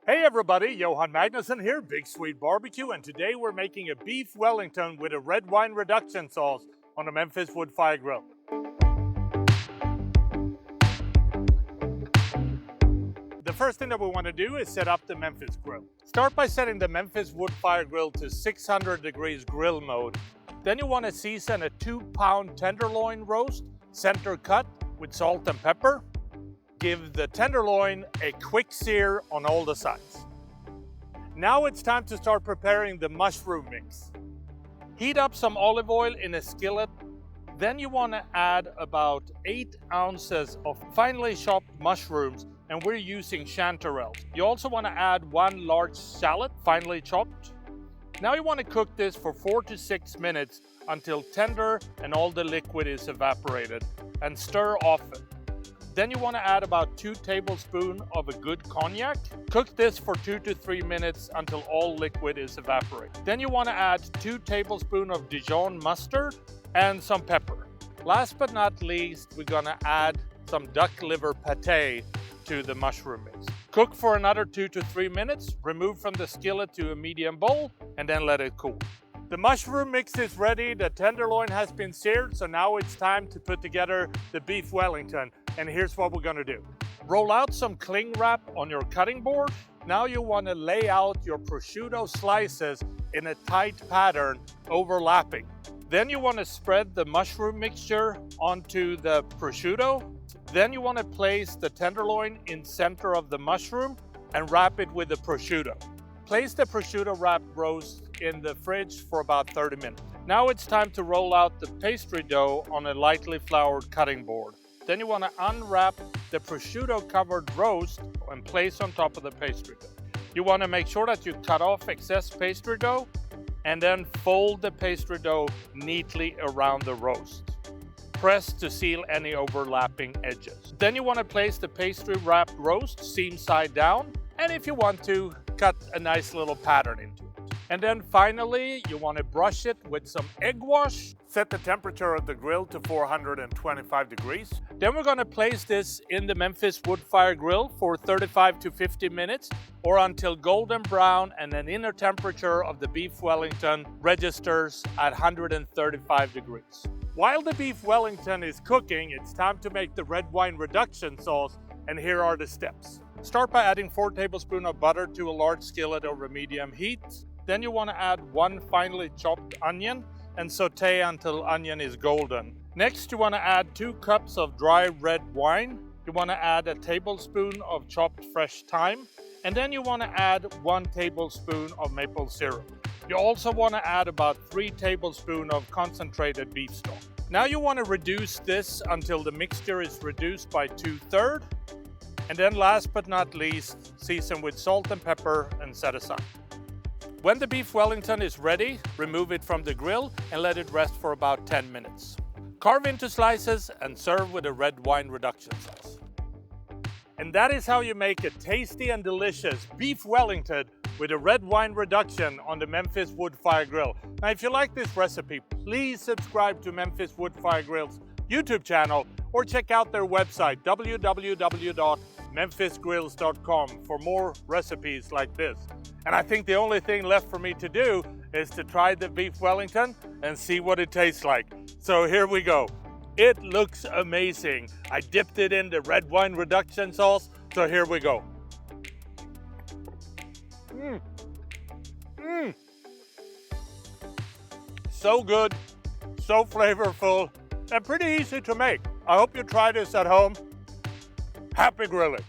Hey everybody, Johan Magnusson here, Big Sweet Barbecue, and today we're making a Beef Wellington with a red wine reduction sauce on a Memphis wood fire grill. The first thing that we want to do is set up the Memphis Grill. Start by setting the Memphis wood fire grill to 600 degrees grill mode. Then you want to season a 2-pound tenderloin roast, center cut with salt and pepper. Give the tenderloin a quick sear on all the sides. Now it's time to start preparing the mushroom mix. Heat up some olive oil in a skillet. Then you want to add about 8 ounces of finely chopped mushrooms, and we're using chanterelles. You also want to add 1 large shallot, finely chopped. Now you want to cook this for 4 to 6 minutes until tender and all the liquid is evaporated, and stir often. Then you want to add about 2 tablespoons of a good cognac. Cook this for 2 to 3 minutes until all liquid is evaporated. Then you want to add 2 tablespoons of Dijon mustard and some pepper. Last but not least, we're going to add some duck liver pate to the mushroom mix. Cook for another 2 to 3 minutes, remove from the skillet to a medium bowl, and then let it cool. The mushroom mix is ready, the tenderloin has been seared, so now it's time to put together the Beef Wellington. And here's what we're gonna do. Roll out some cling wrap on your cutting board. Now you wanna lay out your prosciutto slices in a tight pattern, overlapping. Then you wanna spread the mushroom mixture onto the prosciutto. Then you wanna place the tenderloin in center of the mushroom and wrap it with the prosciutto. Place the prosciutto wrapped roast in the fridge for about 30 minutes. Now it's time to roll out the pastry dough on a lightly floured cutting board. Then you want to unwrap the prosciutto covered roast and place on top of the pastry dough. You want to make sure that you cut off excess pastry dough and then fold the pastry dough neatly around the roast. Press to seal any overlapping edges. Then you want to place the pastry wrapped roast seam side down, and if you want to, cut a nice little pattern into it. And then finally, you want to brush it with some egg wash. Set the temperature of the grill to 425 degrees. Then we're going to place this in the Memphis wood fire grill for 35 to 50 minutes or until golden brown and an inner temperature of the Beef Wellington registers at 135 degrees. While the Beef Wellington is cooking, it's time to make the red wine reduction sauce, and here are the steps. Start by adding 4 tablespoons of butter to a large skillet over medium heat. Then you want to add 1 finely chopped onion and saute until onion is golden. Next, you want to add 2 cups of dry red wine. You want to add a tablespoon of chopped fresh thyme, and then you want to add 1 tablespoon of maple syrup. You also want to add about 3 tablespoons of concentrated beef stock. Now you want to reduce this until the mixture is reduced by 2/3. And then last but not least, season with salt and pepper and set aside. When the Beef Wellington is ready, remove it from the grill and let it rest for about 10 minutes. Carve into slices and serve with a red wine reduction sauce. And that is how you make a tasty and delicious Beef Wellington with a red wine reduction on the Memphis wood fire grill. Now, if you like this recipe, please subscribe to Memphis Wood Fire Grill's YouTube channel or check out their website, www.memphisgrills.com, for more recipes like this. And I think the only thing left for me to do is to try the Beef Wellington and see what it tastes like. So here we go. It looks amazing. I dipped it in the red wine reduction sauce, so here we go. So good, so flavorful, and pretty easy to make. I hope you try this at home. Happy grilling.